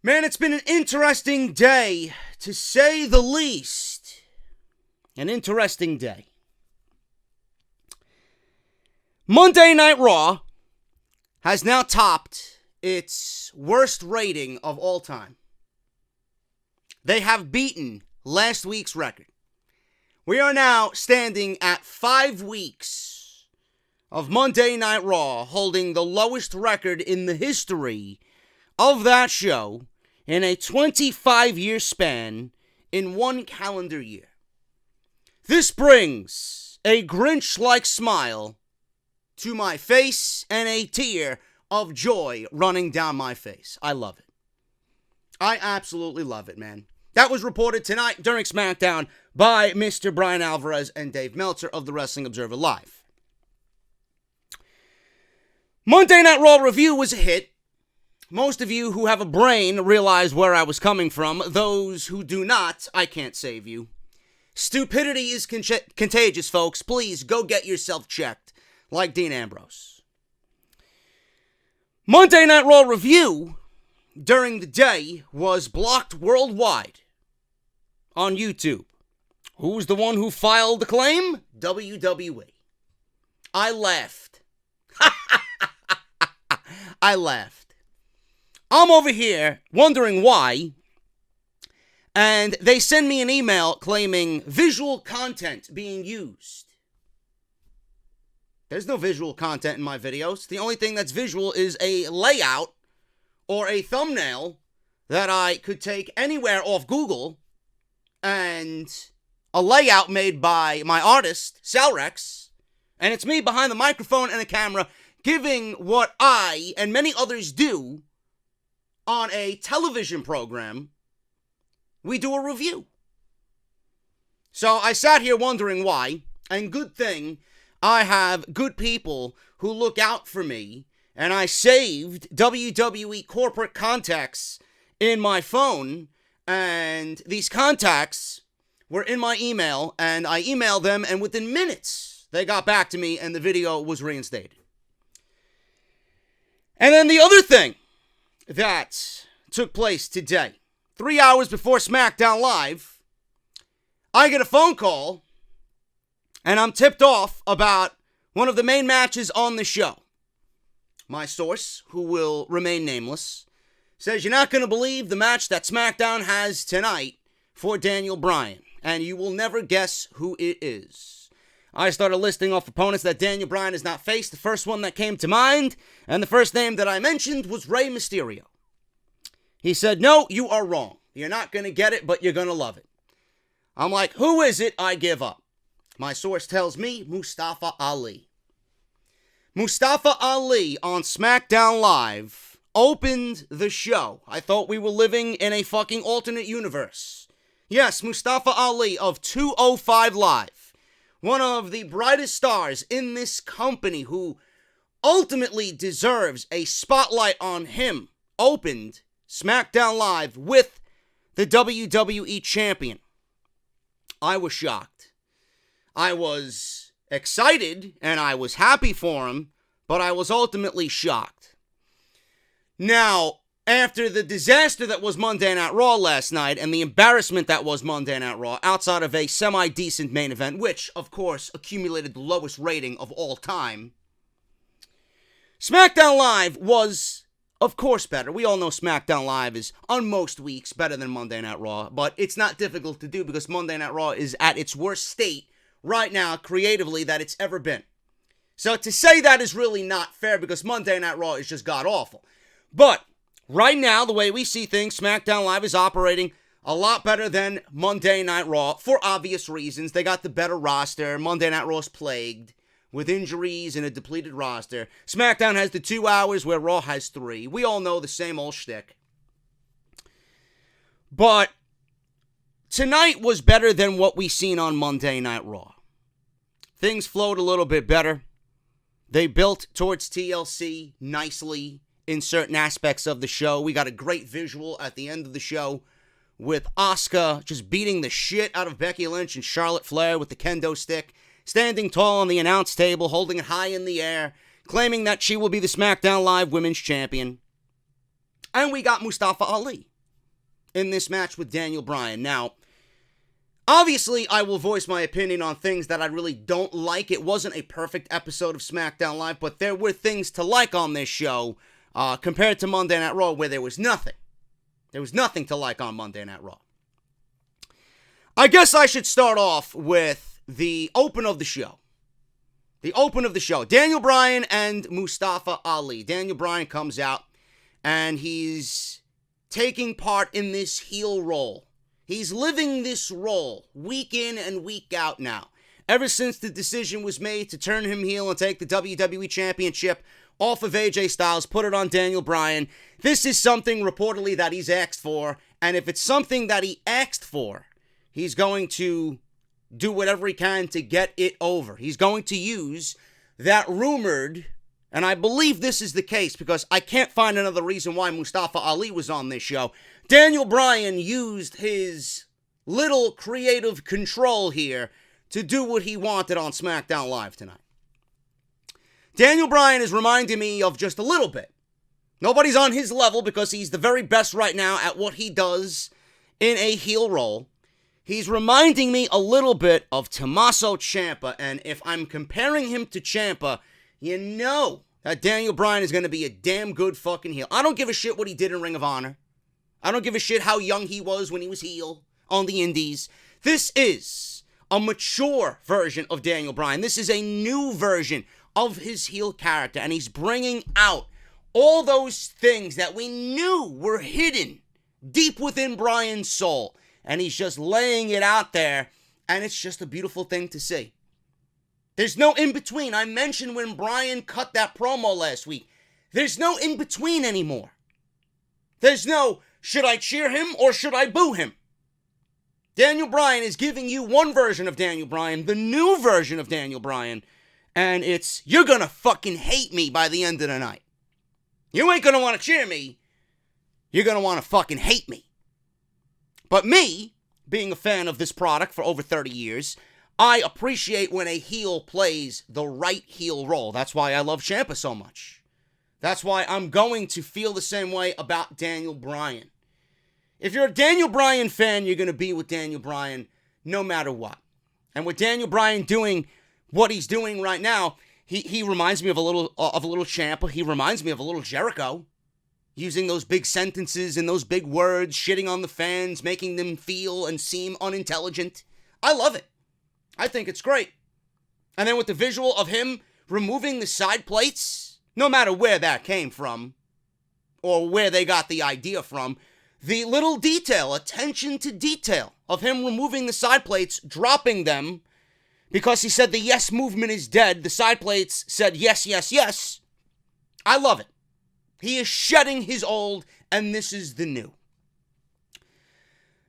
Man, it's been an interesting day, to say the least. An interesting day. Monday Night Raw has now topped its worst rating of all time. They have beaten last week's record. We are now standing at 5 weeks of Monday Night Raw, holding the lowest record in the history of that show in a 25-year span in one calendar year. This brings a Grinch-like smile to my face and a tear of joy running down my face. I love it. I absolutely love it, man. That was reported tonight during Smackdown by Mr. Brian Alvarez and Dave Meltzer of the Wrestling Observer Live. Monday Night Raw review was a hit. Most of you who have a brain realize where I was coming from. Those who do not, I can't save you. Stupidity is contagious, folks. Please go get yourself checked, like Dean Ambrose. Monday Night Raw review during the day was blocked worldwide on YouTube. Who's the one who filed the claim? WWE. I laughed. I laughed. I'm over here wondering why, and they send me an email claiming visual content being used. There's no visual content in my videos. The only thing that's visual is a layout or a thumbnail that I could take anywhere off Google, and a layout made by my artist, Salrex, and it's me behind the microphone and a camera giving what I and many others do on a television program. We do a review. So I sat here wondering why, and good thing I have good people who look out for me, and I saved WWE corporate contacts in my phone, and these contacts were in my email, and I emailed them, and within minutes, they got back to me, and the video was reinstated. And then the other thing that took place today, 3 hours before SmackDown Live, I get a phone call, and I'm tipped off about one of the main matches on the show. My source, who will remain nameless, says, "You're not going to believe the match that SmackDown has tonight for Daniel Bryan, and you will never guess who it is." I started listing off opponents that Daniel Bryan has not faced. The first one that came to mind, and the first name that I mentioned, was Rey Mysterio. He said, "No, you are wrong. You're not going to get it, but you're going to love it." I'm like, "Who is it?" I give up. My source tells me Mustafa Ali. Mustafa Ali on SmackDown Live opened the show. I thought we were living in a fucking alternate universe. Yes, Mustafa Ali of 205 Live, one of the brightest stars in this company who ultimately deserves a spotlight on him, opened SmackDown Live with the WWE Champion. I was shocked. I was excited and I was happy for him, but I was ultimately shocked. Now, after the disaster that was Monday Night Raw last night and the embarrassment that was Monday Night Raw, outside of a semi-decent main event, which, of course, accumulated the lowest rating of all time, SmackDown Live was, of course, better. We all know SmackDown Live is, on most weeks, better than Monday Night Raw, but it's not difficult to do because Monday Night Raw is at its worst state right now, creatively, that it's ever been. So to say that is really not fair because Monday Night Raw is just god-awful. But right now, the way we see things, SmackDown Live is operating a lot better than Monday Night Raw for obvious reasons. They got the better roster. Monday Night Raw is plagued with injuries and a depleted roster. SmackDown has the 2 hours where Raw has 3. We all know the same old shtick. But tonight was better than what we seen on Monday Night Raw. Things flowed a little bit better. They built towards TLC nicely in certain aspects of the show. We got a great visual at the end of the show with Asuka just beating the shit out of Becky Lynch and Charlotte Flair with the kendo stick, standing tall on the announce table, holding it high in the air, claiming that she will be the SmackDown Live Women's Champion. And we got Mustafa Ali. in this match with Daniel Bryan. Now, obviously, I will voice my opinion on things that I really don't like. It wasn't a perfect episode of SmackDown Live, but there were things to like on this show compared to Monday Night Raw, where there was nothing. There was nothing to like on Monday Night Raw. I guess I should start off with the open of the show. The open of the show. Daniel Bryan and Mustafa Ali. Daniel Bryan comes out, and he's taking part in this heel role. He's living this role week in and week out now. Ever since the decision was made to turn him heel and take the WWE Championship off of AJ Styles, put it on Daniel Bryan, this is something reportedly that he's asked for, and if it's something that he asked for, he's going to do whatever he can to get it over. He's going to use that rumored, and I believe this is the case because I can't find another reason why Mustafa Ali was on this show. Daniel Bryan used his little creative control here to do what he wanted on SmackDown Live tonight. Daniel Bryan is reminding me of just a little bit. Nobody's on his level because he's the very best right now at what he does in a heel role. He's reminding me a little bit of Tommaso Ciampa, and if I'm comparing him to Ciampa, you know that Daniel Bryan is going to be a damn good fucking heel. I don't give a shit what he did in Ring of Honor. I don't give a shit how young he was when he was heel on the indies. This is a mature version of Daniel Bryan. This is a new version of his heel character, and he's bringing out all those things that we knew were hidden deep within Bryan's soul. And he's just laying it out there, and it's just a beautiful thing to see. There's no in-between. I mentioned when Bryan cut that promo last week. There's no in-between anymore. There's no, should I cheer him or should I boo him? Daniel Bryan is giving you one version of Daniel Bryan, the new version of Daniel Bryan, and it's, you're gonna fucking hate me by the end of the night. You ain't gonna want to cheer me. You're gonna want to fucking hate me. But me, being a fan of this product for over 30 years, I appreciate when a heel plays the right heel role. That's why I love Ciampa so much. That's why I'm going to feel the same way about Daniel Bryan. If you're a Daniel Bryan fan, you're going to be with Daniel Bryan no matter what. And with Daniel Bryan doing what he's doing right now, he reminds me of a little Ciampa. He reminds me of a little Jericho. Using those big sentences and those big words, shitting on the fans, making them feel and seem unintelligent. I love it. I think it's great. And then with the visual of him removing the side plates, no matter where that came from, or where they got the idea from, the little detail, attention to detail of him removing the side plates, dropping them, because he said the yes movement is dead, the side plates said yes, yes, yes. I love it. He is shedding his old, and this is the new.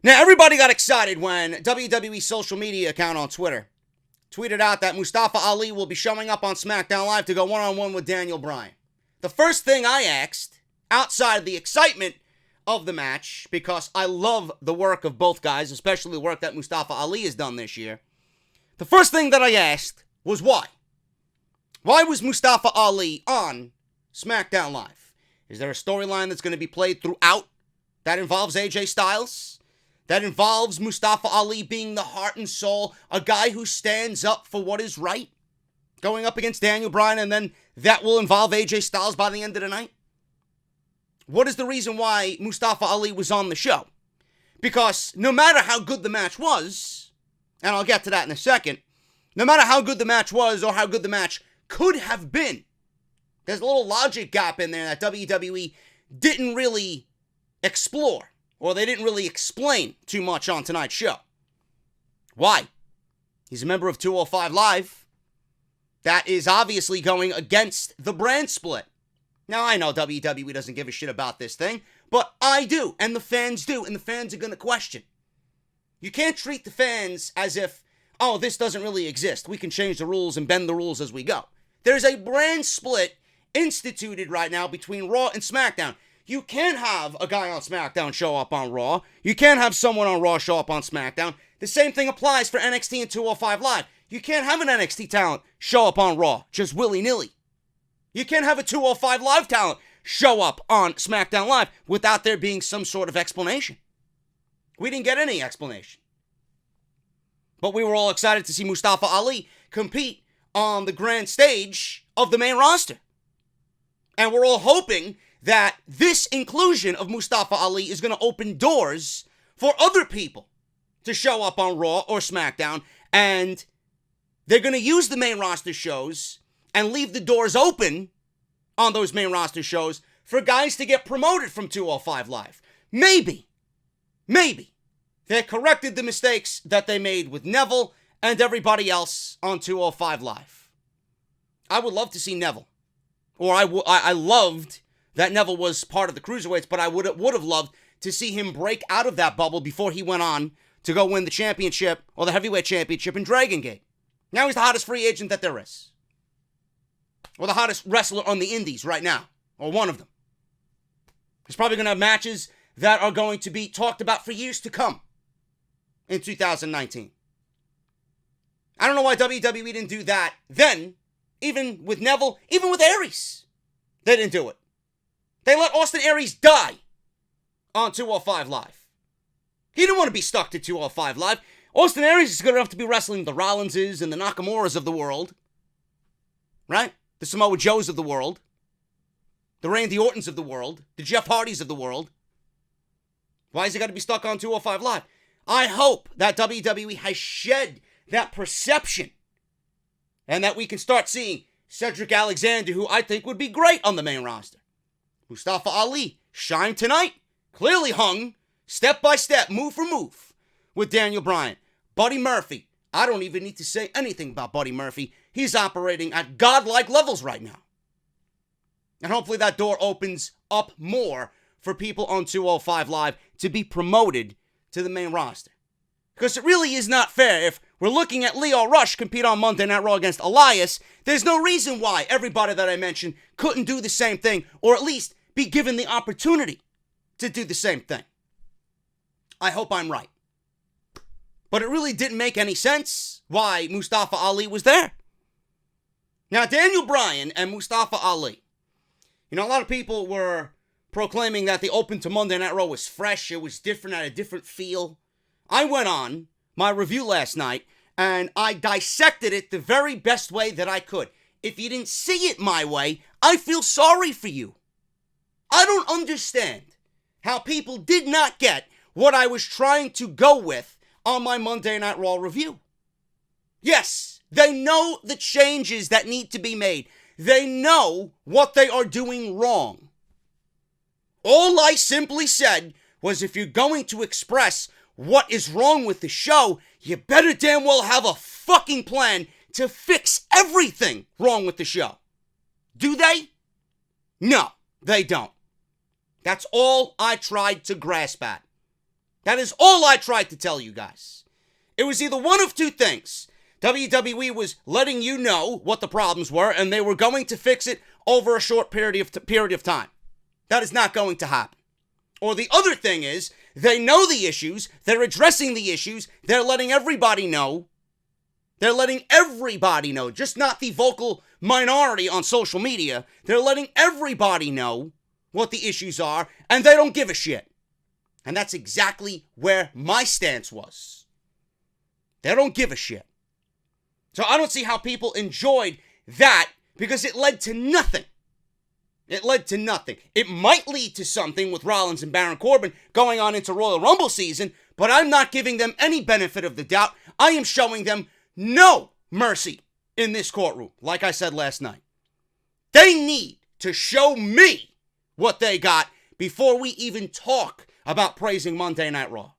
Now, everybody got excited when WWE social media account on Twitter tweeted out that Mustafa Ali will be showing up on SmackDown Live to go one-on-one with Daniel Bryan. The first thing I asked, outside of the excitement of the match, because I love the work of both guys, especially the work that Mustafa Ali has done this year, the first thing that I asked was why? Why was Mustafa Ali on SmackDown Live? Is there a storyline that's going to be played throughout that involves AJ Styles? That involves Mustafa Ali being the heart and soul, a guy who stands up for what is right, going up against Daniel Bryan, and then that will involve AJ Styles by the end of the night? What is the reason why Mustafa Ali was on the show? Because no matter how good the match was, and I'll get to that in a second, no matter how good the match was or how good the match could have been, there's a little logic gap in there that WWE didn't really explore, or they didn't really explain too much on tonight's show. Why? He's a member of 205 Live. That is obviously going against the brand split. Now, I know WWE doesn't give a shit about this thing, but I do, and the fans do, and the fans are going to question. You can't treat the fans as if, oh, this doesn't really exist. We can change the rules and bend the rules as we go. There's a brand split instituted right now between Raw and SmackDown. You can't have a guy on SmackDown show up on Raw. You can't have someone on Raw show up on SmackDown. The same thing applies for NXT and 205 Live. You can't have an NXT talent show up on Raw just willy-nilly. You can't have a 205 Live talent show up on SmackDown Live without there being some sort of explanation. We didn't get any explanation. But we were all excited to see Mustafa Ali compete on the grand stage of the main roster. And we're all hoping that this inclusion of Mustafa Ali is going to open doors for other people to show up on Raw or SmackDown, and they're going to use the main roster shows and leave the doors open on those main roster shows for guys to get promoted from 205 Live. Maybe they corrected the mistakes that they made with Neville and everybody else on 205 Live. I would love to see Neville. Or I loved that Neville was part of the Cruiserweights, but I would have loved to see him break out of that bubble before he went on to go win the championship or the heavyweight championship in Dragon Gate. Now he's the hottest free agent that there is. Or the hottest wrestler on the indies right now. Or one of them. He's probably going to have matches that are going to be talked about for years to come in 2019. I don't know why WWE didn't do that then, even with Neville, even with Aries. They didn't do it. They let Austin Aries die on 205 Live. He didn't want to be stuck to 205 Live. Austin Aries is good enough to be wrestling the Rollinses and the Nakamura's of the world. Right? The Samoa Joes of the world. The Randy Ortons of the world. The Jeff Hardys of the world. Why has he got to be stuck on 205 Live? I hope that WWE has shed that perception and that we can start seeing Cedric Alexander, who I think would be great on the main roster. Mustafa Ali shined tonight, clearly hung, step by step, move for move, with Daniel Bryan. Buddy Murphy, I don't even need to say anything about Buddy Murphy. He's operating at godlike levels right now. And hopefully that door opens up more for people on 205 Live to be promoted to the main roster. Because it really is not fair. If we're looking at Leo Rush compete on Monday Night Raw against Elias, there's no reason why everybody that I mentioned couldn't do the same thing, or at least be given the opportunity to do the same thing. I hope I'm right. But it really didn't make any sense why Mustafa Ali was there. Now, Daniel Bryan and Mustafa Ali. You know, a lot of people were proclaiming that the open to Monday Night Raw was fresh, it was different, had a different feel. I went on my review last night, and I dissected it the very best way that I could. If you didn't see it my way, I feel sorry for you. I don't understand how people did not get what I was trying to go with on my Monday Night Raw review. Yes, they know the changes that need to be made. They know what they are doing wrong. All I simply said was, if you're going to express what is wrong with the show, you better damn well have a fucking plan to fix everything wrong with the show. Do they? No, they don't. That's all I tried to grasp at. That is all I tried to tell you guys. It was either one of two things. WWE was letting you know what the problems were, and they were going to fix it over a short period of time. That is not going to happen. Or the other thing is, they know the issues, they're addressing the issues, they're letting everybody know. They're letting everybody know, just not the vocal minority on social media. They're letting everybody know what the issues are, and they don't give a shit. And that's exactly where my stance was. They don't give a shit. So I don't see how people enjoyed that, because it led to nothing. It led to nothing. It might lead to something with Rollins and Baron Corbin going on into Royal Rumble season, but I'm not giving them any benefit of the doubt. I am showing them no mercy in this courtroom, like I said last night. They need to show me what they got before we even talk about praising Monday Night Raw.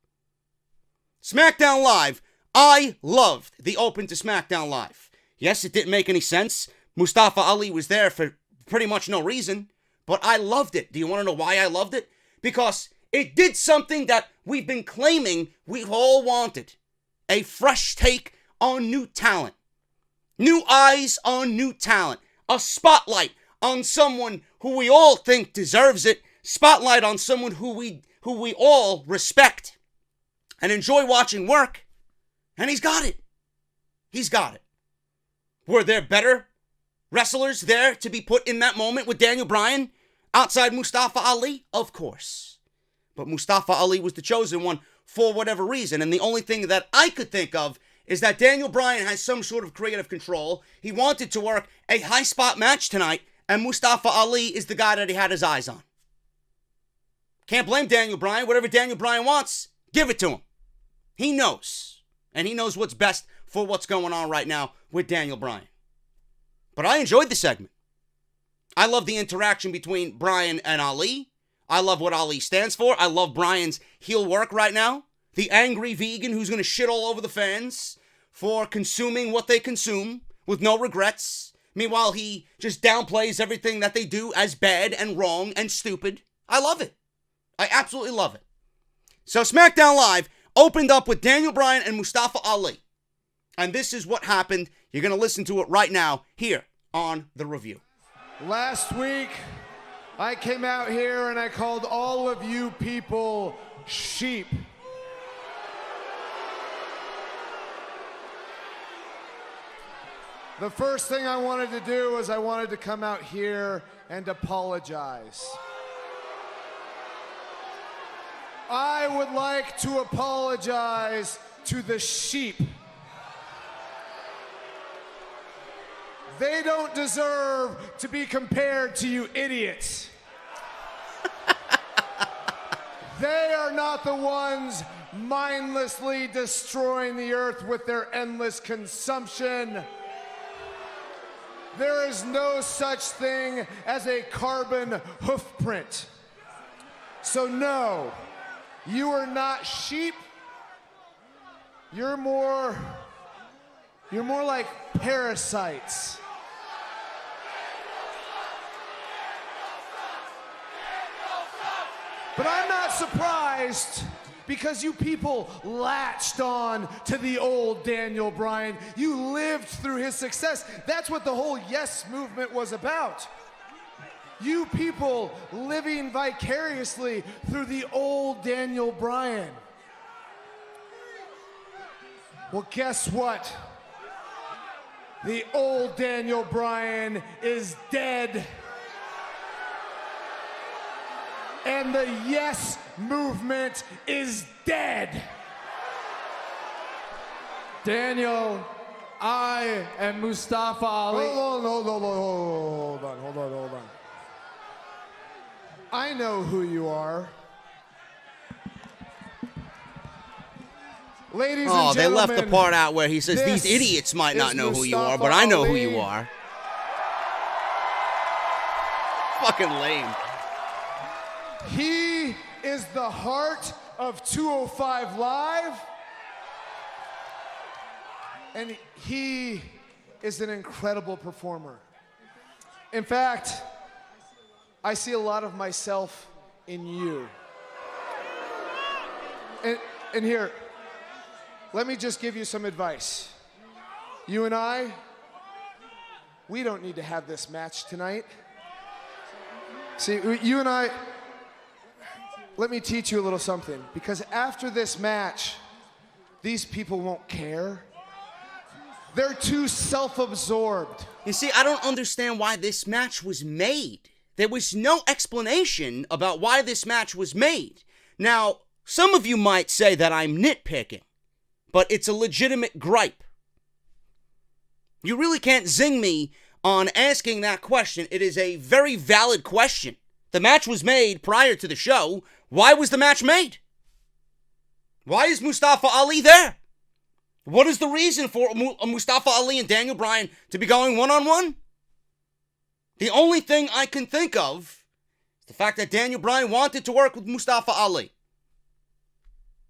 SmackDown Live, I loved the open to SmackDown Live. Yes, it didn't make any sense. Mustafa Ali was there for pretty much no reason, but I loved it. Do you want to know why I loved it? Because it did something that we've been claiming we've all wanted. A fresh take on new talent. New eyes on new talent. A spotlight on someone who we all think deserves it. Spotlight on someone who we all respect and enjoy watching work. And he's got it. He's got it. Were there better wrestlers there to be put in that moment with Daniel Bryan outside Mustafa Ali? Of course. But Mustafa Ali was the chosen one for whatever reason. And the only thing that I could think of is that Daniel Bryan has some sort of creative control. He wanted to work a high spot match tonight, and Mustafa Ali is the guy that he had his eyes on. Can't blame Daniel Bryan. Whatever Daniel Bryan wants, give it to him. He knows. And he knows what's best for what's going on right now with Daniel Bryan. But I enjoyed the segment. I love the interaction between Bryan and Ali. I love what Ali stands for. I love Bryan's heel work right now. The angry vegan who's going to shit all over the fans for consuming what they consume with no regrets. Meanwhile, he just downplays everything that they do as bad and wrong and stupid. I love it. I absolutely love it. So SmackDown Live opened up with Daniel Bryan and Mustafa Ali. And this is what happened. You're going to listen to it right now here on The Review. Last week, I came out here and I called all of you people sheep. The first thing I wanted to do was I wanted to come out here and apologize. I would like to apologize to the sheep. They don't deserve to be compared to you idiots. They are not the ones mindlessly destroying the earth with their endless consumption. There is no such thing as a carbon hoofprint. So no, you are not sheep. You're more like parasites. But I'm not surprised because you people latched on to the old Daniel Bryan. You lived through his success. That's what the whole Yes movement was about. You people living vicariously through the old Daniel Bryan. Well, guess what? The old Daniel Bryan is dead. And the Yes movement is dead. Daniel, I and Mustafa Ali. Hold on. I know who you are. Ladies and gentlemen. They left the part out where he says these idiots might not know who you are, but I know who you are. Fucking lame. He is the heart of 205 Live. And he is an incredible performer. In fact, I see a lot of myself in you. And here, let me just give you some advice. You and I, we don't need to have this match tonight. See, you and I, let me teach you a little something. Because after this match, these people won't care. They're too self-absorbed. You see, I don't understand why this match was made. There was no explanation about why this match was made. Now, some of you might say that I'm nitpicking, but it's a legitimate gripe. You really can't zing me on asking that question. It is a very valid question. The match was made prior to the show. Why was the match made? Why is Mustafa Ali there? What is the reason for Mustafa Ali and Daniel Bryan to be going one-on-one? The only thing I can think of is the fact that Daniel Bryan wanted to work with Mustafa Ali.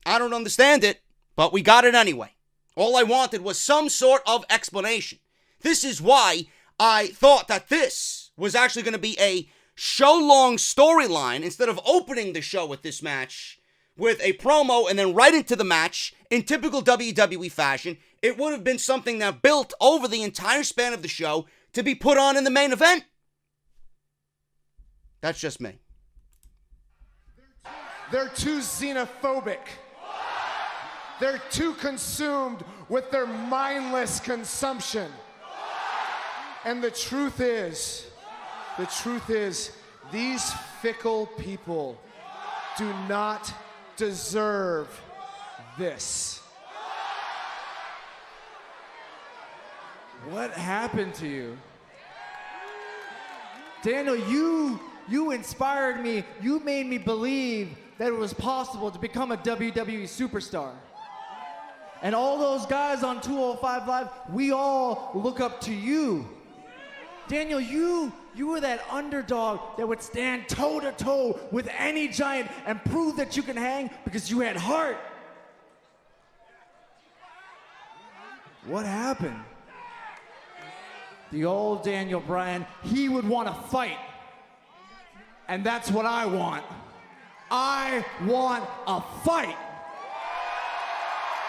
I don't understand it, but we got it anyway. All I wanted was some sort of explanation. This is why I thought that this was actually going to be a show-long storyline instead of opening the show with this match with a promo and then right into the match in typical WWE fashion. It would have been something that built over the entire span of the show to be put on in the main event. That's just me. They're too xenophobic. They're too consumed with their mindless consumption. And the truth is, these fickle people do not deserve this. What happened to you? Daniel, you inspired me. You made me believe that it was possible to become a WWE superstar. And all those guys on 205 Live, we all look up to you. Daniel, you were that underdog that would stand toe-to-toe with any giant and prove that you can hang because you had heart. What happened? The old Daniel Bryan, he would want to fight. And that's what I want. I want a fight.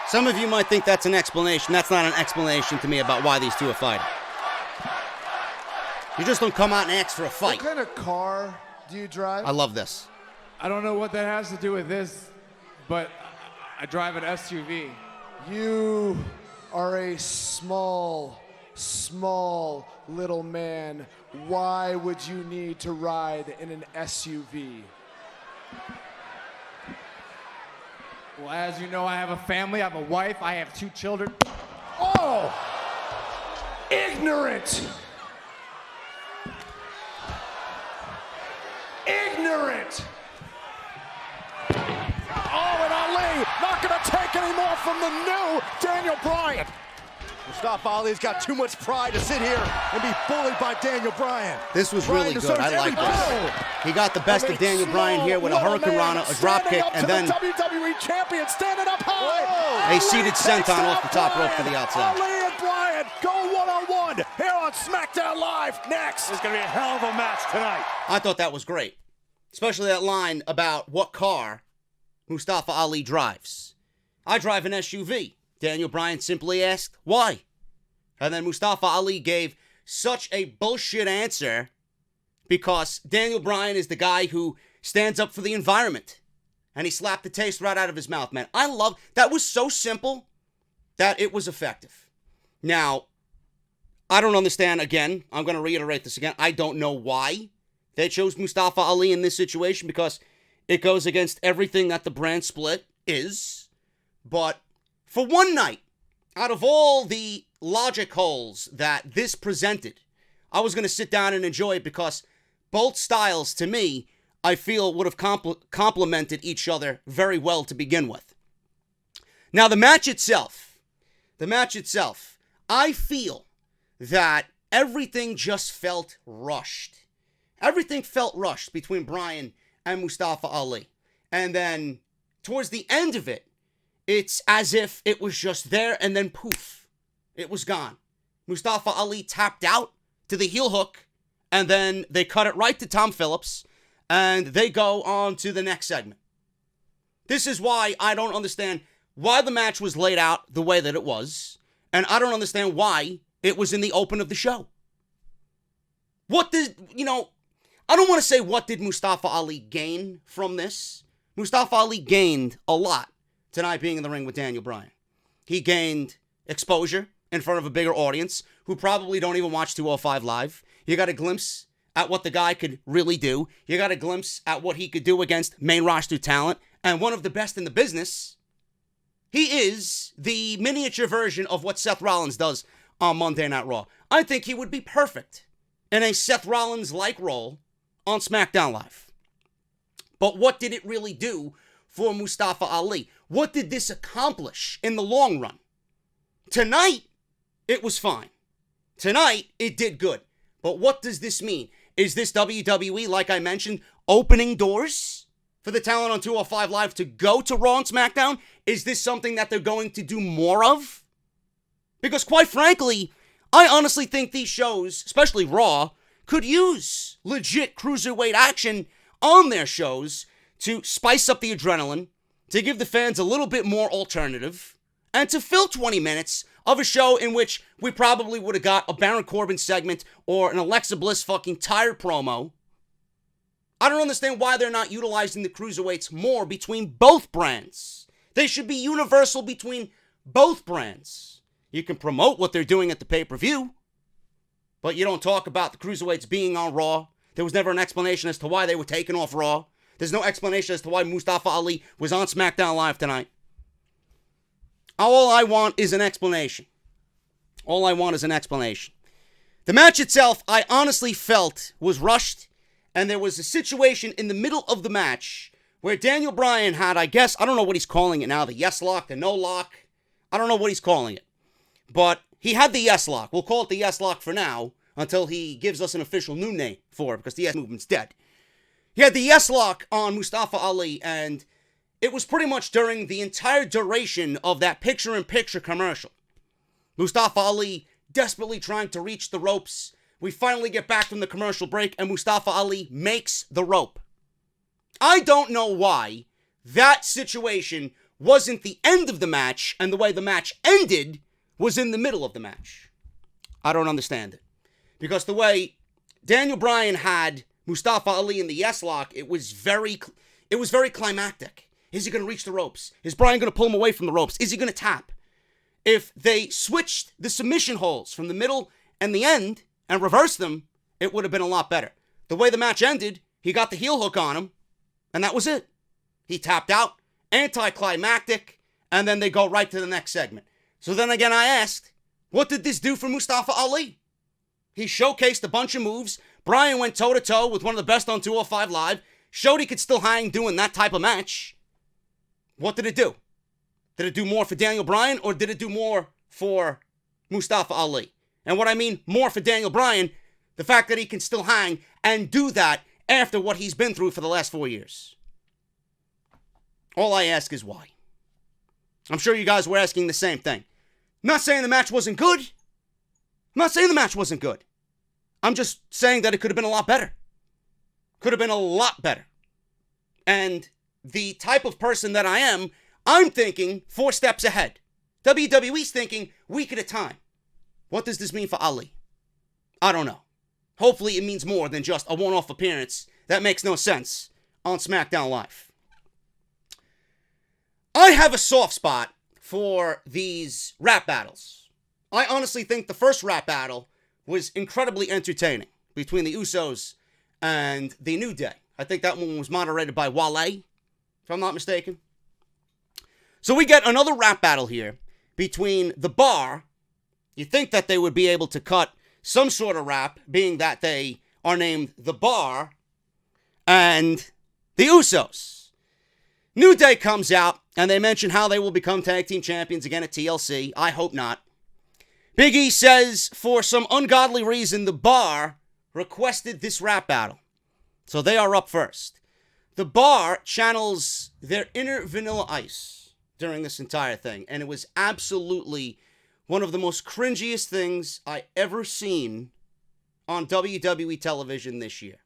Some of you might think that's an explanation. That's not an explanation to me about why these two are fighting. You just don't come out and ask for a fight. What kind of car do you drive? I love this. I don't know what that has to do with this, but I drive an SUV. You are a small little man. Why would you need to ride in an SUV? Well, as you know, I have a family, I have a wife, I have 2 children. Oh! Ignorant! Ignorant! Oh, and Ali not going to take any more from the new Daniel Bryan. Mustafa Ali's got too much pride to sit here and be bullied by Daniel Bryan. This was really good. I like this. He got the best of Daniel Bryan here with a Hurricane Rana, a drop kick, and then WWE champion standing up high. a seated senton off the top rope for the outside. Ali and Bryan go one-on-one here on SmackDown Live next. It's going to be a hell of a match tonight. I thought that was great, especially that line about what car Mustafa Ali drives. I drive an SUV. Daniel Bryan simply asked, why? And then Mustafa Ali gave such a bullshit answer because Daniel Bryan is the guy who stands up for the environment. And he slapped the taste right out of his mouth, man. I love, that was so simple that it was effective. Now, I don't understand, again, I'm going to reiterate this again, I don't know why they chose Mustafa Ali in this situation because it goes against everything that the brand split is. But for one night, out of all the logic holes that this presented, I was going to sit down and enjoy it because both styles, to me, I feel would have complemented each other very well to begin with. Now, the match itself, I feel that everything just felt rushed. Everything felt rushed between Bryan and Mustafa Ali. And then, towards the end of it, it's as if it was just there and then poof, it was gone. Mustafa Ali tapped out to the heel hook and then they cut it right to Tom Phillips and they go on to the next segment. This is why I don't understand why the match was laid out the way that it was, and I don't understand why it was in the open of the show. I don't want to say what did Mustafa Ali gain from this. Mustafa Ali gained a lot tonight being in the ring with Daniel Bryan. He gained exposure in front of a bigger audience who probably don't even watch 205 Live. You got a glimpse at what the guy could really do. You got a glimpse at what he could do against main roster talent and one of the best in the business. He is the miniature version of what Seth Rollins does on Monday Night Raw. I think he would be perfect in a Seth Rollins-like role on SmackDown Live. But what did it really do for Mustafa Ali? What did this accomplish in the long run? Tonight, it was fine. Tonight, it did good. But what does this mean? Is this WWE, like I mentioned, opening doors for the talent on 205 Live to go to Raw and SmackDown? Is this something that they're going to do more of? Because quite frankly, I honestly think these shows, especially Raw, could use legit cruiserweight action on their shows to spice up the adrenaline, to give the fans a little bit more alternative, and to fill 20 minutes of a show in which we probably would have got a Baron Corbin segment or an Alexa Bliss fucking tired promo. I don't understand why they're not utilizing the cruiserweights more between both brands. They should be universal between both brands. You can promote what they're doing at the pay-per-view, but you don't talk about the cruiserweights being on Raw. There was never an explanation as to why they were taken off Raw. There's no explanation as to why Mustafa Ali was on SmackDown Live tonight. All I want is an explanation. All I want is an explanation. The match itself, I honestly felt was rushed, and there was a situation in the middle of the match where Daniel Bryan had, I guess, I don't know what he's calling it now, the yes lock, the no lock. I don't know what he's calling it. But he had the yes lock. We'll call it the yes lock for now until he gives us an official new name for it because the yes movement's dead. He had the yes lock on Mustafa Ali, and it was pretty much during the entire duration of that picture-in-picture commercial. Mustafa Ali desperately trying to reach the ropes. We finally get back from the commercial break, and Mustafa Ali makes the rope. I don't know why that situation wasn't the end of the match, and the way the match ended was in the middle of the match. I don't understand it. Because the way Daniel Bryan had Mustafa Ali in the yes lock, it was very climactic. Is he going to reach the ropes? Is Bryan going to pull him away from the ropes? Is he going to tap? If they switched the submission holds from the middle and the end and reversed them, it would have been a lot better. The way the match ended, he got the heel hook on him, and that was it. He tapped out, anticlimactic, and then they go right to the next segment. So then again, I asked, what did this do for Mustafa Ali? He showcased a bunch of moves. Bryan went toe-to-toe with one of the best on 205 Live, showed he could still hang doing that type of match. What did it do? Did it do more for Daniel Bryan, or did it do more for Mustafa Ali? And what I mean more for Daniel Bryan, the fact that he can still hang and do that after what he's been through for the last 4 years. All I ask is why. I'm sure you guys were asking the same thing. I'm not saying the match wasn't good. I'm just saying that it could have been a lot better. Could have been a lot better. And the type of person that I am, I'm thinking 4 steps ahead. WWE's thinking week at a time. What does this mean for Ali? I don't know. Hopefully it means more than just a one-off appearance that makes no sense on SmackDown Live. I have a soft spot for these rap battles. I honestly think the first rap battle was incredibly entertaining between the Usos and the New Day. I think that one was moderated by Wale, if I'm not mistaken. So we get another rap battle here between The Bar. You think that they would be able to cut some sort of rap, being that they are named The Bar, and the Usos. New Day comes out, and they mention how they will become tag team champions again at TLC. I hope not. Big E says, for some ungodly reason, The Bar requested this rap battle. So they are up first. The Bar channels their inner Vanilla Ice during this entire thing, and it was absolutely one of the most cringiest things I ever seen on WWE television this year.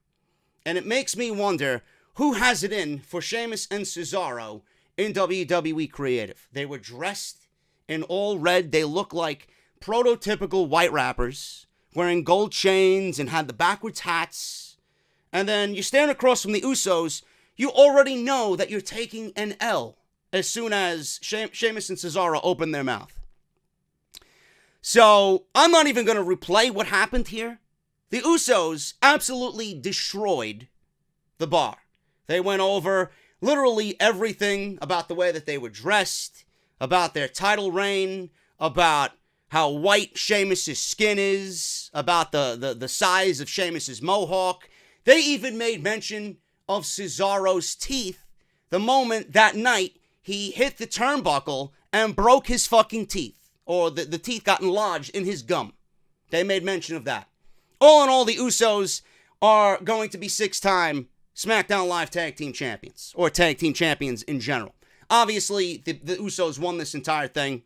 And it makes me wonder who has it in for Sheamus and Cesaro in WWE Creative. They were dressed in all red. They look like prototypical white rappers, wearing gold chains and had the backwards hats. And then you stand across from the Usos, you already know that you're taking an L as soon as Sheamus and Cesaro open their mouth. So, I'm not even going to replay what happened here. The Usos absolutely destroyed The Bar. They went over literally everything about the way that they were dressed, about their title reign, about how white Sheamus' skin is, about the size of Sheamus' mohawk. They even made mention of Cesaro's teeth the moment that night he hit the turnbuckle and broke his fucking teeth. Or the teeth got lodged in his gum. They made mention of that. All in all, the Usos are going to be 6-time SmackDown Live Tag Team Champions. Or Tag Team Champions in general. Obviously, the Usos won this entire thing.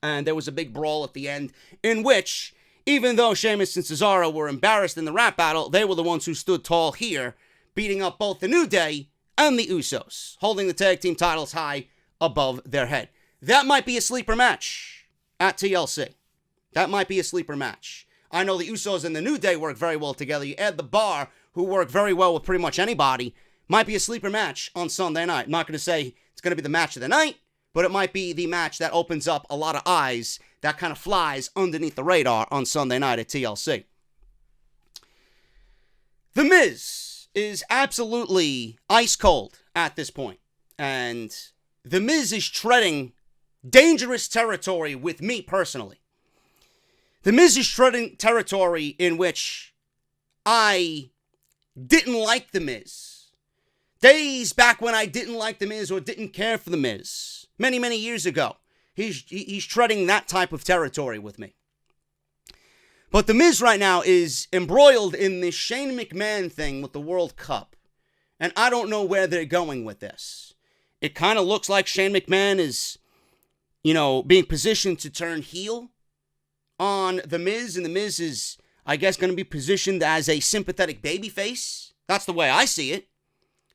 And there was a big brawl at the end. In which, even though Sheamus and Cesaro were embarrassed in the rap battle, they were the ones who stood tall here. Beating up both the New Day and the Usos. Holding the tag team titles high above their head. That might be a sleeper match at TLC. That might be a sleeper match. I know the Usos and the New Day work very well together. You add The Bar, who work very well with pretty much anybody, might be a sleeper match on Sunday night. I'm not going to say it's going to be the match of the night, but it might be the match that opens up a lot of eyes that kind of flies underneath the radar on Sunday night at TLC. The Miz is absolutely ice cold at this point. And The Miz is treading dangerous territory with me personally. The Miz is treading territory in which I didn't like The Miz. Days back when I didn't like The Miz or didn't care for The Miz. Many, many years ago. He's treading that type of territory with me. But The Miz right now is embroiled in this Shane McMahon thing with the World Cup. And I don't know where they're going with this. It kind of looks like Shane McMahon is, being positioned to turn heel on The Miz. And The Miz is, I guess, going to be positioned as a sympathetic babyface. That's the way I see it.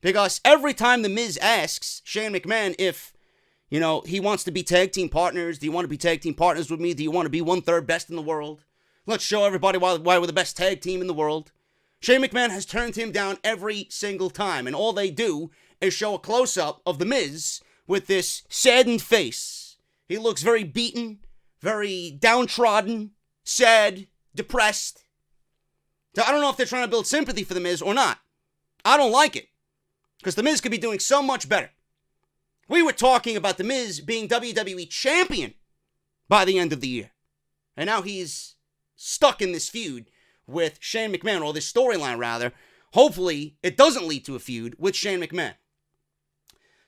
Because every time The Miz asks Shane McMahon if, he wants to be tag team partners. Do you want to be tag team partners with me? Do you want to be 1/3 best in the world? Let's show everybody why we're the best tag team in the world. Shane McMahon has turned him down every single time. And all they do is show a close-up of The Miz with this saddened face. He looks very beaten, very downtrodden, sad, depressed. So I don't know if they're trying to build sympathy for The Miz or not. I don't like it. Because The Miz could be doing so much better. We were talking about The Miz being WWE champion by the end of the year. And now he's stuck in this feud with Shane McMahon, or this storyline rather. Hopefully, it doesn't lead to a feud with Shane McMahon.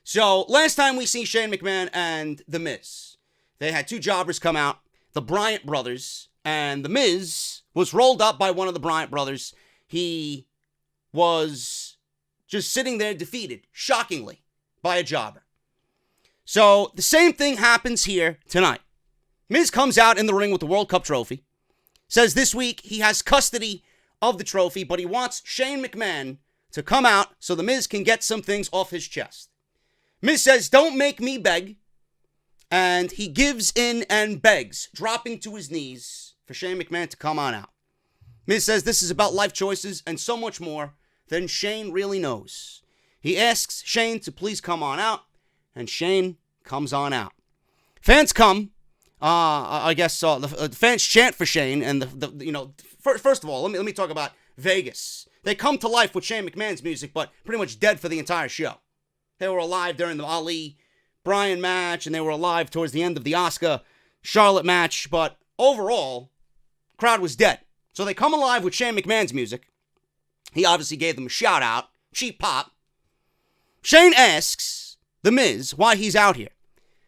So, last time we see Shane McMahon and The Miz, they had two jobbers come out, the Bryant brothers, and The Miz was rolled up by one of the Bryant brothers. He was just sitting there defeated, shockingly, by a jobber. So, the same thing happens here tonight. Miz comes out in the ring with the World Cup trophy, says this week he has custody of the trophy, but he wants Shane McMahon to come out so The Miz can get some things off his chest. Miz says, "Don't make me beg," and he gives in and begs, dropping to his knees for Shane McMahon to come on out. Miz says this is about life choices and so much more than Shane really knows. He asks Shane to please come on out, and Shane comes on out. Fans come. The fans chant for Shane, and first of all, let me talk about Vegas. They come to life with Shane McMahon's music, but pretty much dead for the entire show. They were alive during the Ali Bryan match, and they were alive towards the end of the Asuka Charlotte match, but overall, crowd was dead. So they come alive with Shane McMahon's music. He obviously gave them a shout out, cheap pop. Shane asks The Miz why he's out here.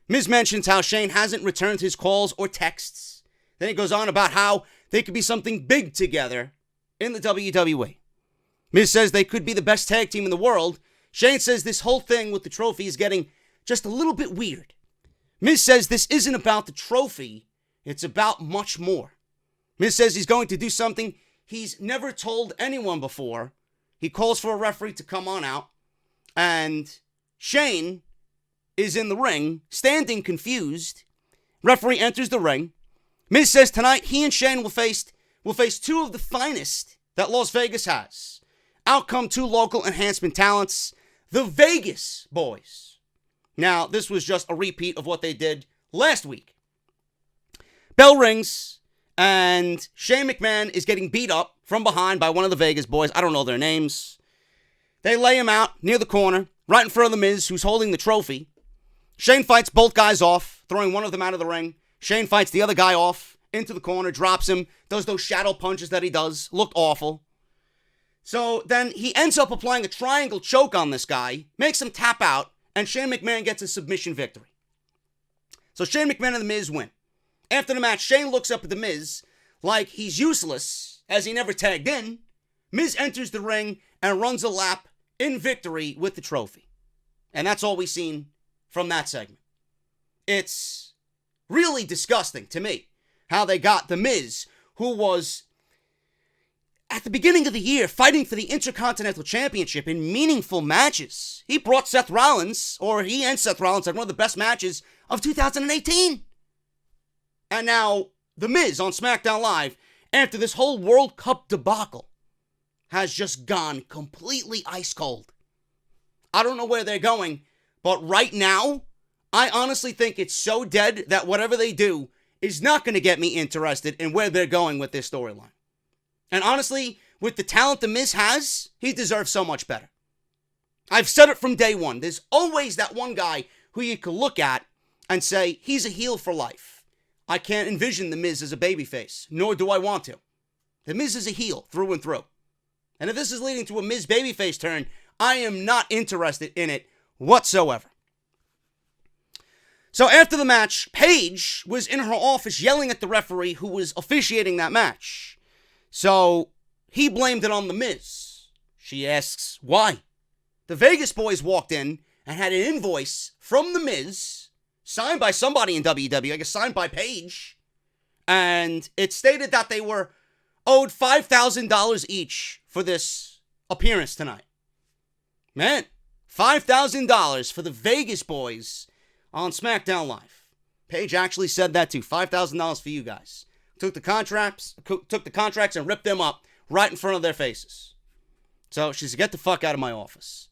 Miz mentions how Shane hasn't returned his calls or texts. Then he goes on about how they could be something big together in the WWE. Miz says they could be the best tag team in the world. Shane says this whole thing with the trophy is getting just a little bit weird. Miz says this isn't about the trophy, it's about much more. Miz says he's going to do something he's never told anyone before. He calls for a referee to come on out, and Shane is in the ring, standing confused. Referee enters the ring. Miz says tonight he and Shane will face two of the finest that Las Vegas has. Out come two local enhancement talents, the Vegas Boys. Now, this was just a repeat of what they did last week. Bell rings, and Shane McMahon is getting beat up from behind by one of the Vegas Boys. I don't know their names. They lay him out near the corner, right in front of The Miz, who's holding the trophy. Shane fights both guys off, throwing one of them out of the ring. Shane fights the other guy off into the corner, drops him, does those shadow punches that he does. Looked awful. So then he ends up applying a triangle choke on this guy, makes him tap out, and Shane McMahon gets a submission victory. So Shane McMahon and The Miz win. After the match, Shane looks up at The Miz like he's useless, as he never tagged in. Miz enters the ring and runs a lap in victory with the trophy. And that's all we've seen from that segment. It's really disgusting to me how they got The Miz, who was at the beginning of the year fighting for the Intercontinental Championship in meaningful matches. He and Seth Rollins had one of the best matches of 2018. And now The Miz on SmackDown Live, after this whole World Cup debacle, has just gone completely ice cold. I don't know where they're going, but right now, I honestly think it's so dead that whatever they do is not going to get me interested in where they're going with this storyline. And honestly, with the talent The Miz has, he deserves so much better. I've said it from day one. There's always that one guy who you could look at and say, he's a heel for life. I can't envision The Miz as a babyface, nor do I want to. The Miz is a heel through and through. And if this is leading to a Miz babyface turn, I am not interested in it whatsoever. So after the match, Paige was in her office yelling at the referee who was officiating that match. So he blamed it on The Miz. She asks, why? The Vegas boys walked in and had an invoice from The Miz, signed by somebody in WWE, I guess signed by Paige, and it stated that they were owed $5,000 each for this appearance tonight. Man, $5,000 for the Vegas boys on SmackDown Live. Paige actually said that too. $5,000 for you guys. Took the contracts and ripped them up right in front of their faces. So she said, get the fuck out of my office.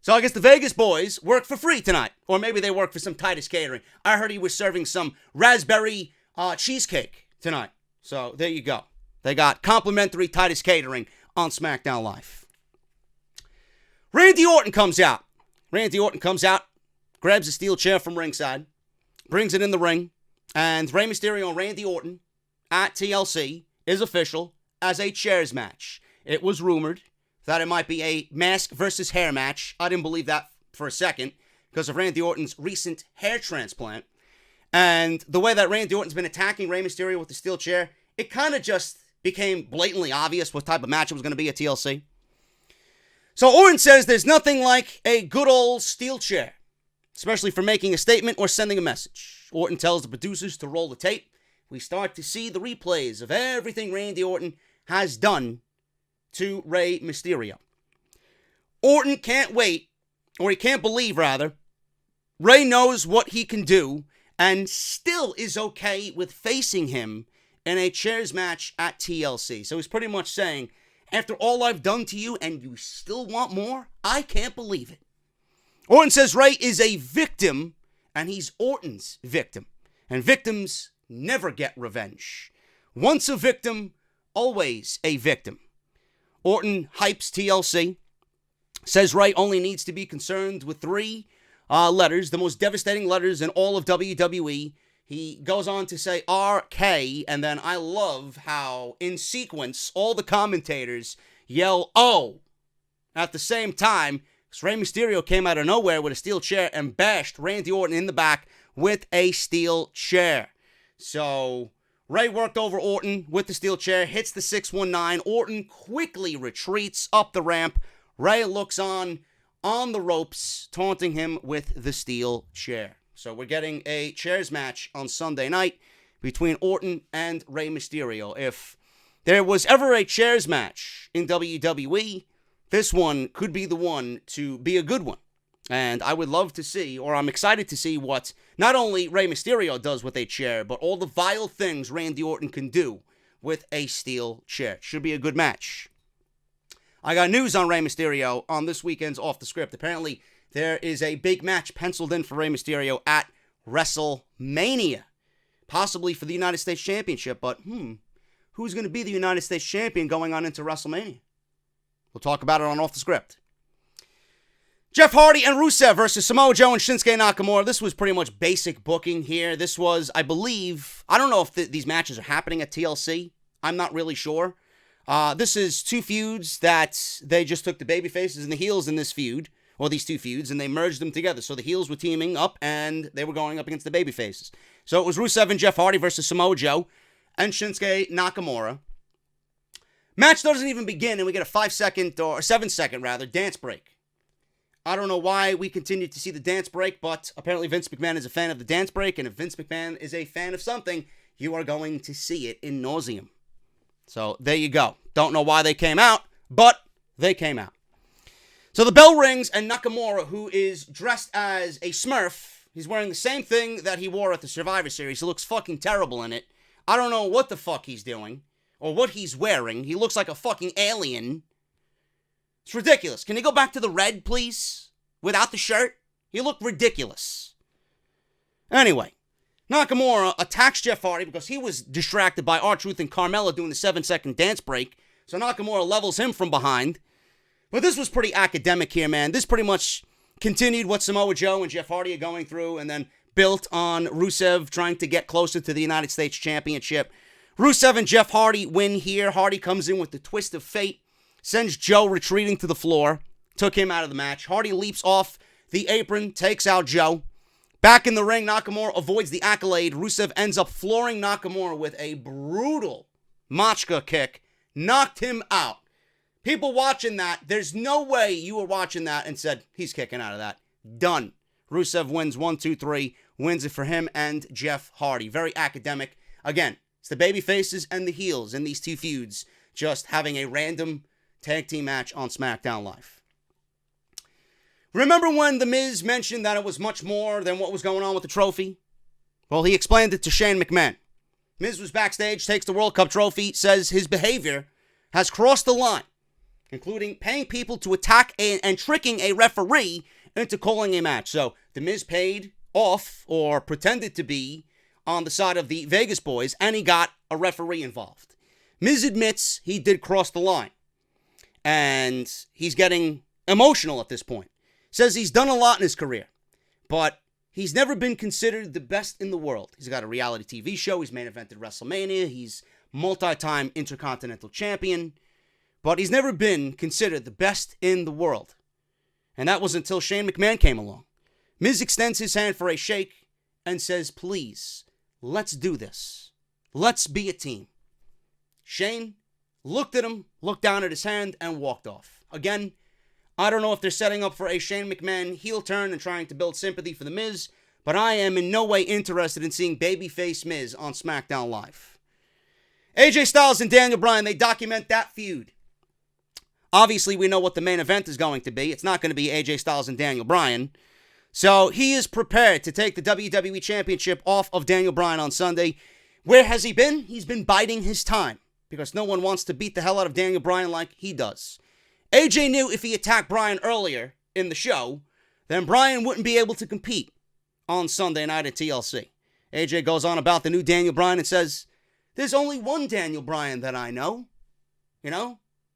So I guess the Vegas boys work for free tonight. Or maybe they work for some Titus Catering. I heard he was serving some raspberry cheesecake tonight. So there you go. They got complimentary Titus Catering on SmackDown Live. Randy Orton comes out. Grabs a steel chair from ringside, brings it in the ring, and Rey Mysterio and Randy Orton at TLC is official as a chairs match. It was rumored that it might be a mask versus hair match. I didn't believe that for a second because of Randy Orton's recent hair transplant. And the way that Randy Orton's been attacking Rey Mysterio with the steel chair, it kind of just became blatantly obvious what type of match it was going to be at TLC. So Orton says there's nothing like a good old steel chair, especially for making a statement or sending a message. Orton tells the producers to roll the tape. We start to see the replays of everything Randy Orton has done to Rey Mysterio. Orton can't wait, or he can't believe, rather, Rey knows what he can do and still is okay with facing him in a chairs match at TLC. So he's pretty much saying, after all I've done to you and you still want more, I can't believe it. Orton says Rey is a victim, and he's Orton's victim. And victims never get revenge. Once a victim, always a victim. Orton hypes TLC, says Rey only needs to be concerned with 3 letters, the most devastating letters in all of WWE. He goes on to say RK, and then I love how, in sequence, all the commentators yell O at the same time. Rey Mysterio came out of nowhere with a steel chair and bashed Randy Orton in the back with a steel chair. So Rey worked over Orton with the steel chair, hits the 619. Orton quickly retreats up the ramp. Rey looks on the ropes, taunting him with the steel chair. So we're getting a chairs match on Sunday night between Orton and Rey Mysterio. If there was ever a chairs match in WWE, this one could be the one to be a good one. And I would love to see, or I'm excited to see what not only Rey Mysterio does with a chair, but all the vile things Randy Orton can do with a steel chair. Should be a good match. I got news on Rey Mysterio on this weekend's Off the Script. Apparently, there is a big match penciled in for Rey Mysterio at WrestleMania. Possibly for the United States Championship, but who's going to be the United States Champion going on into WrestleMania? We'll talk about it on Off the Script. Jeff Hardy and Rusev versus Samoa Joe and Shinsuke Nakamura. This was pretty much basic booking here. This was, I believe, I don't know if these matches are happening at TLC. I'm not really sure. This is 2 feuds that they just took the babyfaces and the heels in this feud, or these 2 feuds, and they merged them together. So the heels were teaming up and they were going up against the babyfaces. So it was Rusev and Jeff Hardy versus Samoa Joe and Shinsuke Nakamura. Match doesn't even begin, and we get a 5-second, or a 7-second rather, dance break. I don't know why we continue to see the dance break, but apparently Vince McMahon is a fan of the dance break, and if Vince McMahon is a fan of something, you are going to see it in nauseam. So there you go. Don't know why they came out, but they came out. So the bell rings, and Nakamura, who is dressed as a Smurf, he's wearing the same thing that he wore at the Survivor Series. He looks fucking terrible in it. I don't know what the fuck he's doing, or what he's wearing. He looks like a fucking alien. It's ridiculous. Can he go back to the red, please? Without the shirt? He looked ridiculous. Anyway, Nakamura attacks Jeff Hardy because he was distracted by R-Truth and Carmella doing the 7-second dance break. So Nakamura levels him from behind. But this was pretty academic here, man. This pretty much continued what Samoa Joe and Jeff Hardy are going through, and then built on Rusev trying to get closer to the United States Championship. Rusev and Jeff Hardy win here. Hardy comes in with the twist of fate, sends Joe retreating to the floor, took him out of the match. Hardy leaps off the apron, takes out Joe. Back in the ring, Nakamura avoids the accolade. Rusev ends up flooring Nakamura with a brutal Machka kick. Knocked him out. People watching that, there's no way you were watching that and said, he's kicking out of that. Done. Rusev wins 1, 2, 3. Wins it for him and Jeff Hardy. Very academic. Again, it's the baby faces and the heels in these two feuds just having a random tag team match on SmackDown Live. Remember when The Miz mentioned that it was much more than what was going on with the trophy? Well, he explained it to Shane McMahon. Miz was backstage, takes the World Cup trophy, says his behavior has crossed the line, including paying people to attack and tricking a referee into calling a match. So The Miz paid off, or pretended to be, on the side of the Vegas boys, and he got a referee involved. Miz admits he did cross the line, and he's getting emotional at this point. Says he's done a lot in his career, but he's never been considered the best in the world. He's got a reality TV show. He's main evented WrestleMania. He's multi-time Intercontinental Champion. But he's never been considered the best in the world. And that was until Shane McMahon came along. Miz extends his hand for a shake and says, please, let's do this. Let's be a team. Shane looked at him, looked down at his hand, and walked off. Again, I don't know if they're setting up for a Shane McMahon heel turn and trying to build sympathy for The Miz, but I am in no way interested in seeing babyface Miz on SmackDown Live. AJ Styles and Daniel Bryan, they document that feud. Obviously, we know what the main event is going to be. It's not going to be AJ Styles and Daniel Bryan. So he is prepared to take the WWE Championship off of Daniel Bryan on Sunday. Where has he been? He's been biding his time because no one wants to beat the hell out of Daniel Bryan like he does. AJ knew if he attacked Bryan earlier in the show, then Bryan wouldn't be able to compete on Sunday night at TLC. AJ goes on about the new Daniel Bryan and says, there's only one Daniel Bryan that I know,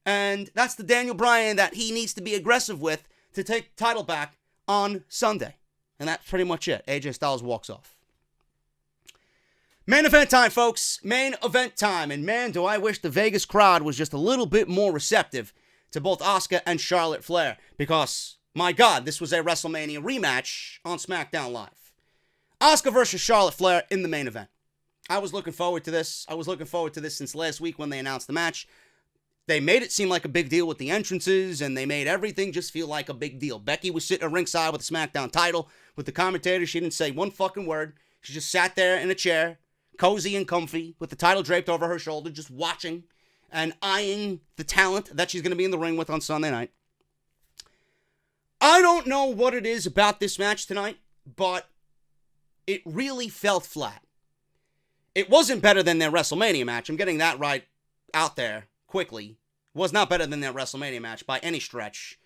and that's the Daniel Bryan that he needs to be aggressive with to take the title back on Sunday. And that's pretty much it. AJ Styles walks off. Main event time, folks. Main event time. And man, do I wish the Vegas crowd was just a little bit more receptive to both Asuka and Charlotte Flair, because, my God, this was a WrestleMania rematch on SmackDown Live. Asuka versus Charlotte Flair in the main event. I was looking forward to this. I was looking forward to this since last week when they announced the match. They made it seem like a big deal with the entrances, and they made everything just feel like a big deal. Becky was sitting at ringside with the SmackDown title. With the commentator, she didn't say one fucking word. She just sat there in a chair, cozy and comfy, with the title draped over her shoulder, just watching and eyeing the talent that she's going to be in the ring with on Sunday night. I don't know what it is about this match tonight, but it really felt flat. It wasn't better than their WrestleMania match. I'm getting that right out there quickly. It was not better than their WrestleMania match by any stretch.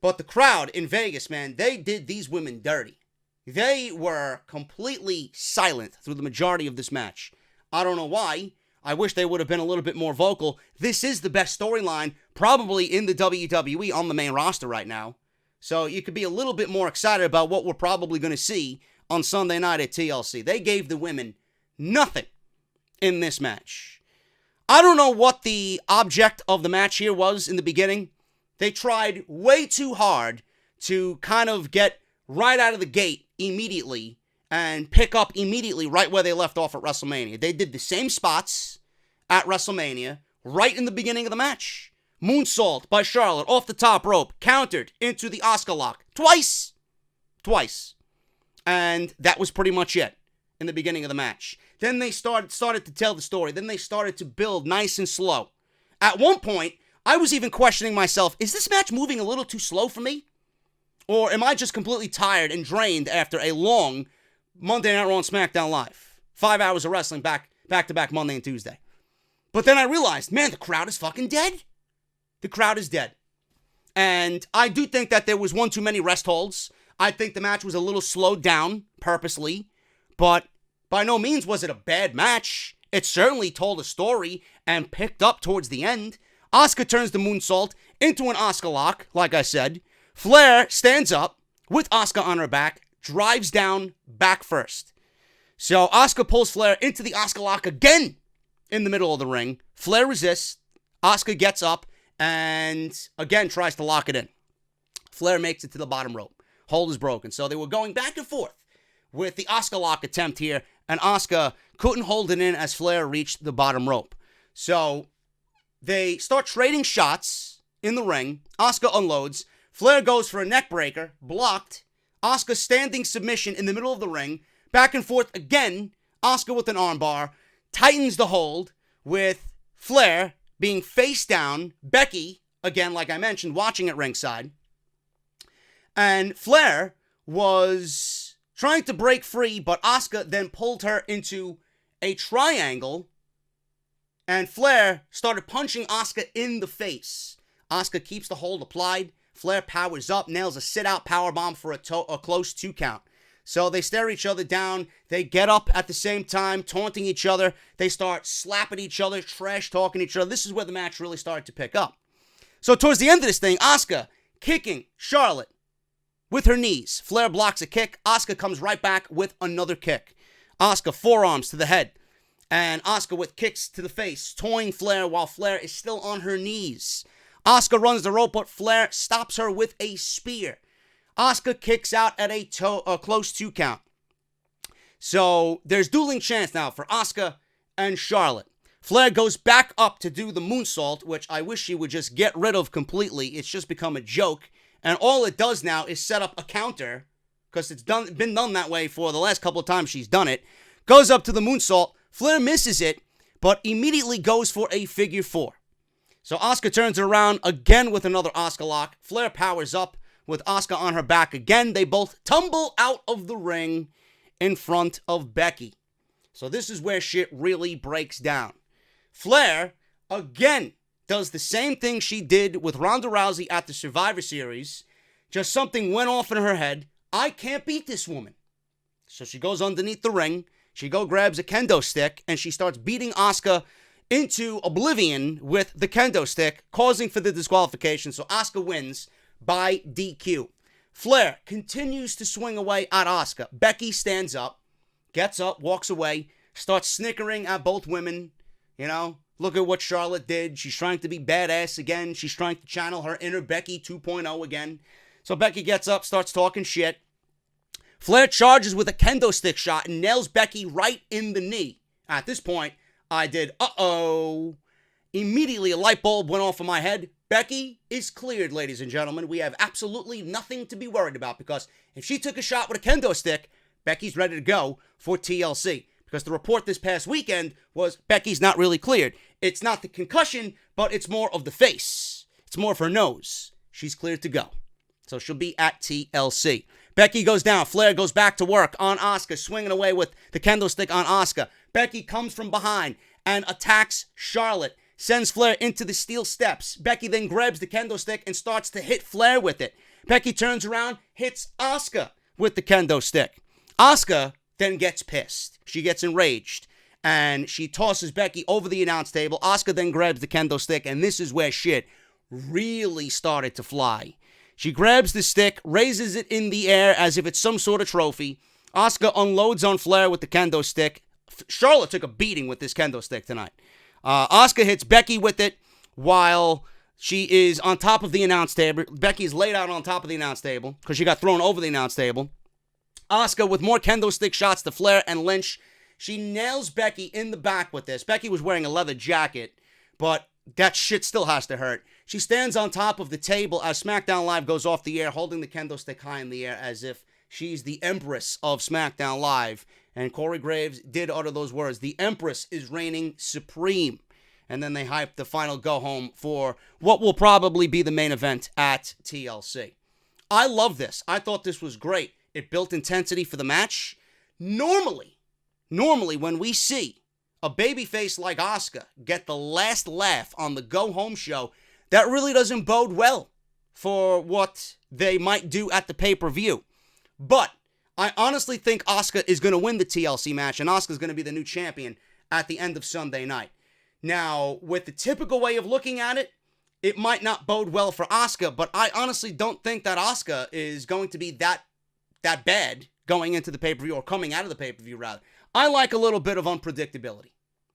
But the crowd in Vegas, man, they did these women dirty. They were completely silent through the majority of this match. I don't know why. I wish they would have been a little bit more vocal. This is the best storyline probably in the WWE on the main roster right now. So you could be a little bit more excited about what we're probably going to see on Sunday night at TLC. They gave the women nothing in this match. I don't know what the object of the match here was in the beginning. They tried way too hard to kind of get right out of the gate immediately and pick up immediately right where they left off at WrestleMania. They did the same spots at WrestleMania right in the beginning of the match. Moonsault by Charlotte off the top rope, countered into the Asuka lock. Twice. And that was pretty much it in the beginning of the match. Then they started to tell the story. Then they started to build nice and slow. At one point, I was even questioning myself, is this match moving a little too slow for me? Or am I just completely tired and drained after a long Monday Night Raw and SmackDown Live? 5 hours of wrestling back-to-back Monday and Tuesday. But then I realized, man, the crowd is fucking dead. The crowd is dead. And I do think that there was one too many rest holds. I think the match was a little slowed down purposely. But by no means was it a bad match. It certainly told a story and picked up towards the end. Asuka turns the moonsault into an Asuka lock, like I said. Flair stands up with Asuka on her back, drives down back first. So Asuka pulls Flair into the Asuka lock again in the middle of the ring. Flair resists. Asuka gets up and again tries to lock it in. Flair makes it to the bottom rope. Hold is broken. So they were going back and forth with the Asuka lock attempt here, and Asuka couldn't hold it in as Flair reached the bottom rope. So they start trading shots in the ring. Asuka unloads. Flair goes for a neck breaker, blocked. Asuka standing submission in the middle of the ring. Back and forth again. Asuka with an armbar. Tightens the hold with Flair being face down. Becky, again, like I mentioned, watching at ringside. And Flair was trying to break free, but Asuka then pulled her into a triangle. And Flair started punching Asuka in the face. Asuka keeps the hold applied. Flair powers up, nails a sit-out powerbomb for a close 2 count. So they stare each other down. They get up at the same time, taunting each other. They start slapping each other, trash-talking each other. This is where the match really started to pick up. So towards the end of this thing, Asuka kicking Charlotte with her knees. Flair blocks a kick. Asuka comes right back with another kick. Asuka forearms to the head. And Asuka with kicks to the face, toying Flair while Flair is still on her knees. Asuka runs the rope, but Flair stops her with a spear. Asuka kicks out at a close 2 count. So there's dueling chants now for Asuka and Charlotte. Flair goes back up to do the moonsault, which I wish she would just get rid of completely. It's just become a joke. And all it does now is set up a counter, because it's been done that way for the last couple of times she's done it. Goes up to the moonsault. Flair misses it, but immediately goes for a figure 4. So Asuka turns it around again with another Asuka lock. Flair powers up with Asuka on her back again. They both tumble out of the ring in front of Becky. So this is where shit really breaks down. Flair, again, does the same thing she did with Ronda Rousey at the Survivor Series. Just something went off in her head. I can't beat this woman. So she goes underneath the ring. She grabs a kendo stick, and she starts beating Asuka into oblivion with the kendo stick, causing for the disqualification. So Asuka wins by DQ. Flair continues to swing away at Asuka. Becky stands up, gets up, walks away, starts snickering at both women. You know, look at what Charlotte did. She's trying to be badass again. She's trying to channel her inner Becky 2.0 again. So Becky gets up, starts talking shit. Flair charges with a kendo stick shot and nails Becky right in the knee. At this point, I did, uh-oh. Immediately, a light bulb went off in my head. Becky is cleared, ladies and gentlemen. We have absolutely nothing to be worried about, because if she took a shot with a kendo stick, Becky's ready to go for TLC. Because the report this past weekend was Becky's not really cleared. It's not the concussion, but it's more of the face. It's more of her nose. She's cleared to go. So she'll be at TLC. Becky goes down. Flair goes back to work on Asuka, swinging away with the kendo stick on Asuka. Becky comes from behind and attacks Charlotte. Sends Flair into the steel steps. Becky then grabs the kendo stick and starts to hit Flair with it. Becky turns around, hits Asuka with the kendo stick. Asuka then gets pissed. She gets enraged, and she tosses Becky over the announce table. Asuka then grabs the kendo stick, and this is where shit really started to fly. She grabs the stick, raises it in the air as if it's some sort of trophy. Asuka unloads on Flair with the kendo stick. Charlotte took a beating with this kendo stick tonight. Asuka hits Becky with it while she is on top of the announce table. Becky's laid out on top of the announce table because she got thrown over the announce table. Asuka with more kendo stick shots to Flair and Lynch. She nails Becky in the back with this. Becky was wearing a leather jacket, but that shit still has to hurt. She stands on top of the table as SmackDown Live goes off the air, holding the kendo stick high in the air as if she's the Empress of SmackDown Live. And Corey Graves did utter those words. The Empress is reigning supreme. And then they hype the final go-home for what will probably be the main event at TLC. I love this. I thought this was great. It built intensity for the match. Normally when we see a babyface like Asuka get the last laugh on the go-home show, that really doesn't bode well for what they might do at the pay-per-view. But I honestly think Asuka is going to win the TLC match, and Asuka is going to be the new champion at the end of Sunday night. Now, with the typical way of looking at it, it might not bode well for Asuka, but I honestly don't think that Asuka is going to be that bad going into the pay-per-view, or coming out of the pay-per-view, rather. I like a little bit of unpredictability.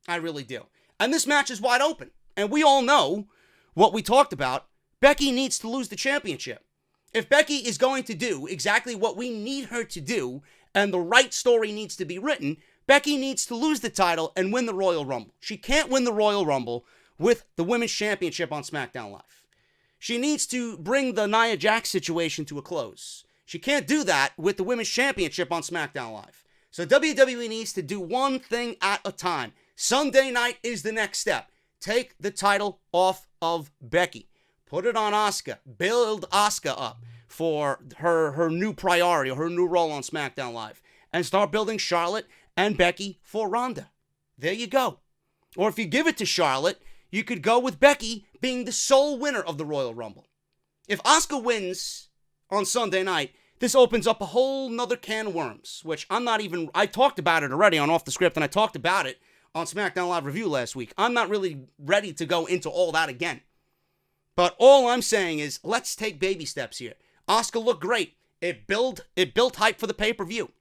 I really do. And this match is wide open. And we all know what we talked about. Becky needs to lose the championship. If Becky is going to do exactly what we need her to do, and the right story needs to be written, Becky needs to lose the title and win the Royal Rumble. She can't win the Royal Rumble with the Women's Championship on SmackDown Live. She needs to bring the Nia Jax situation to a close. She can't do that with the Women's Championship on SmackDown Live. So WWE needs to do one thing at a time. Sunday night is the next step. Take the title off of Becky. Put it on Asuka. Build Asuka up for her new priority, or her new role on SmackDown Live. And start building Charlotte and Becky for Ronda. There you go. Or if you give it to Charlotte, you could go with Becky being the sole winner of the Royal Rumble. If Asuka wins on Sunday night, this opens up a whole nother can of worms, which I talked about it already on Off the Script, and I talked about it on SmackDown Live Review last week. I'm not really ready to go into all that again. But all I'm saying is, let's take baby steps here. Asuka looked great. It built hype for the pay-per-view.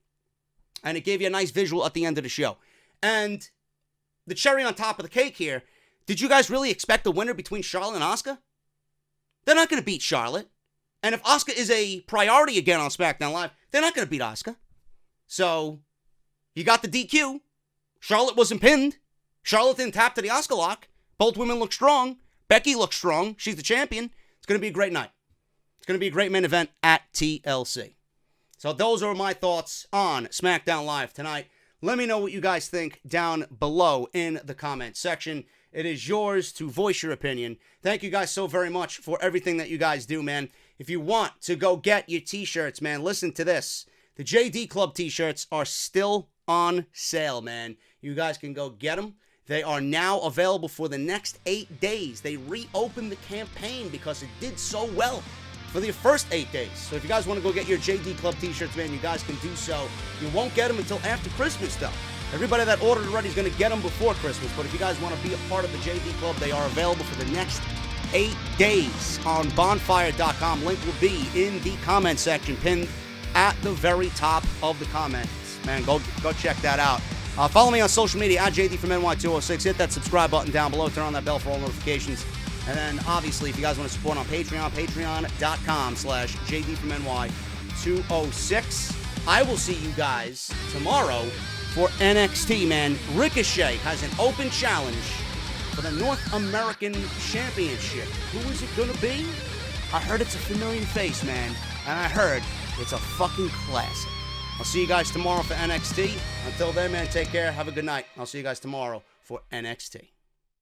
And it gave you a nice visual at the end of the show. And the cherry on top of the cake here, did you guys really expect a winner between Charlotte and Asuka? They're not going to beat Charlotte. And if Asuka is a priority again on SmackDown Live, they're not going to beat Asuka. So, you got the DQ. Charlotte wasn't pinned. Charlotte didn't tap to the Asuka lock. Both women look strong. Becky looks strong. She's the champion. It's going to be a great night. It's going to be a great main event at TLC. So those are my thoughts on SmackDown Live tonight. Let me know what you guys think down below in the comment section. It is yours to voice your opinion. Thank you guys so very much for everything that you guys do, man. If you want to go get your t-shirts, man, listen to this. The JD Club t-shirts are still on sale, man. You guys can go get them. They are now available for the next 8 days. They reopened the campaign because it did so well for the first 8 days. So if you guys want to go get your JD Club t-shirts, man, you guys can do so. You won't get them until after Christmas, though. Everybody that ordered already is going to get them before Christmas. But if you guys want to be a part of the JD Club, they are available for the next 8 days on bonfire.com. Link will be in the comment section, pinned at the very top of the comments. Man, go check that out. Follow me on social media at JD from NY206. Hit that subscribe button down below. Turn on that bell for all notifications. And then, obviously, if you guys want to support on Patreon, patreon.com/JD from NY206. I will see you guys tomorrow for NXT, man. Ricochet has an open challenge for the North American Championship. Who is it going to be? I heard it's a familiar face, man. And I heard it's a fucking classic. I'll see you guys tomorrow for NXT. Until then, man, take care. Have a good night. I'll see you guys tomorrow for NXT.